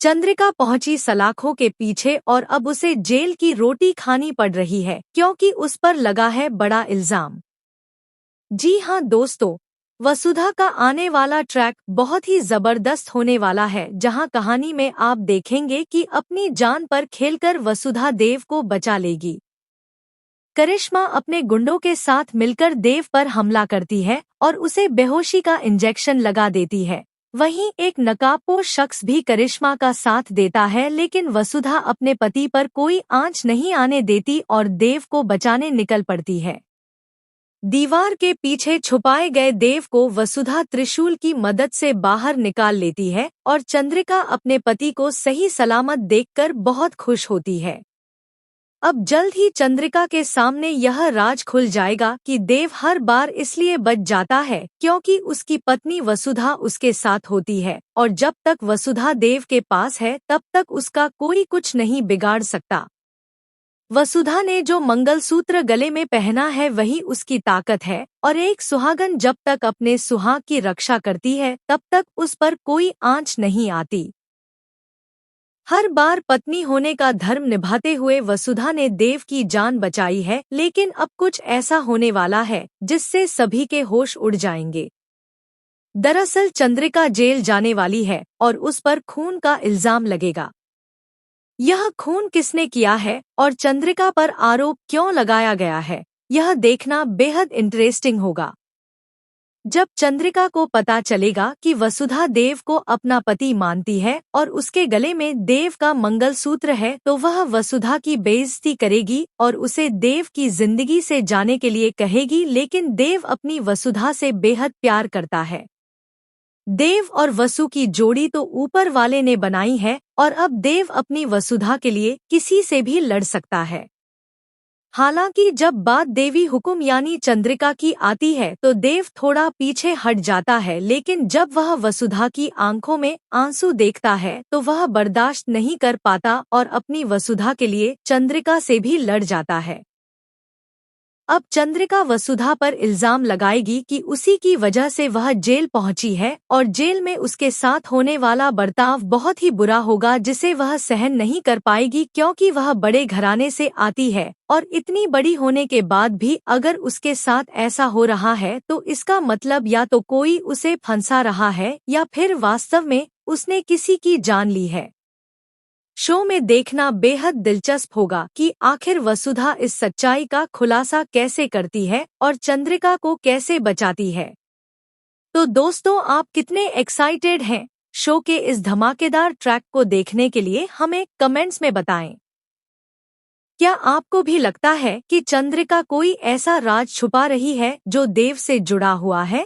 चंद्रिका पहुंची सलाखों के पीछे और अब उसे जेल की रोटी खानी पड़ रही है क्योंकि उस पर लगा है बड़ा इल्जाम। जी हाँ दोस्तों, वसुधा का आने वाला ट्रैक बहुत ही जबरदस्त होने वाला है, जहां कहानी में आप देखेंगे कि अपनी जान पर खेलकर वसुधा देव को बचा लेगी। करिश्मा अपने गुंडों के साथ मिलकर देव पर हमला करती है और उसे बेहोशी का इंजेक्शन लगा देती है। वहीं एक नकाबपोश शख्स भी करिश्मा का साथ देता है, लेकिन वसुधा अपने पति पर कोई आंच नहीं आने देती और देव को बचाने निकल पड़ती है। दीवार के पीछे छुपाए गए देव को वसुधा त्रिशूल की मदद से बाहर निकाल लेती है और चंद्रिका अपने पति को सही सलामत देखकर बहुत खुश होती है। अब जल्द ही चंद्रिका के सामने यह राज खुल जाएगा कि देव हर बार इसलिए बच जाता है क्योंकि उसकी पत्नी वसुधा उसके साथ होती है और जब तक वसुधा देव के पास है तब तक उसका कोई कुछ नहीं बिगाड़ सकता। वसुधा ने जो मंगलसूत्र गले में पहना है वही उसकी ताकत है और एक सुहागन जब तक अपने सुहाग की रक्षा करती है तब तक उस पर कोई आंच नहीं आती। हर बार पत्नी होने का धर्म निभाते हुए वसुधा ने देव की जान बचाई है, लेकिन अब कुछ ऐसा होने वाला है जिससे सभी के होश उड़ जाएंगे। दरअसल चंद्रिका जेल जाने वाली है और उस पर खून का इल्जाम लगेगा। यह खून किसने किया है और चंद्रिका पर आरोप क्यों लगाया गया है, यह देखना बेहद इंटरेस्टिंग होगा। जब चंद्रिका को पता चलेगा कि वसुधा देव को अपना पति मानती है और उसके गले में देव का मंगलसूत्र है, तो वह वसुधा की बेइज्जती करेगी और उसे देव की जिंदगी से जाने के लिए कहेगी, लेकिन देव अपनी वसुधा से बेहद प्यार करता है। देव और वसु की जोड़ी तो ऊपर वाले ने बनाई है और अब देव अपनी वसुधा के लिए किसी से भी लड़ सकता है। हालांकि जब बात देवी हुकुम यानी चंद्रिका की आती है तो देव थोड़ा पीछे हट जाता है, लेकिन जब वह वसुधा की आंखों में आंसू देखता है तो वह बर्दाश्त नहीं कर पाता और अपनी वसुधा के लिए चंद्रिका से भी लड़ जाता है। अब चंद्रिका वसुधा पर इल्जाम लगाएगी कि उसी की वजह से वह जेल पहुंची है और जेल में उसके साथ होने वाला बर्ताव बहुत ही बुरा होगा जिसे वह सहन नहीं कर पाएगी, क्योंकि वह बड़े घराने से आती है और इतनी बड़ी होने के बाद भी अगर उसके साथ ऐसा हो रहा है तो इसका मतलब या तो कोई उसे फंसा रहा है या फिर वास्तव में उसने किसी की जान ली है। शो में देखना बेहद दिलचस्प होगा कि आखिर वसुधा इस सच्चाई का खुलासा कैसे करती है और चंद्रिका को कैसे बचाती है। तो दोस्तों, आप कितने एक्साइटेड हैं शो के इस धमाकेदार ट्रैक को देखने के लिए, हमें कमेंट्स में बताएं। क्या आपको भी लगता है कि चंद्रिका कोई ऐसा राज छुपा रही है जो देव से जुड़ा हुआ है?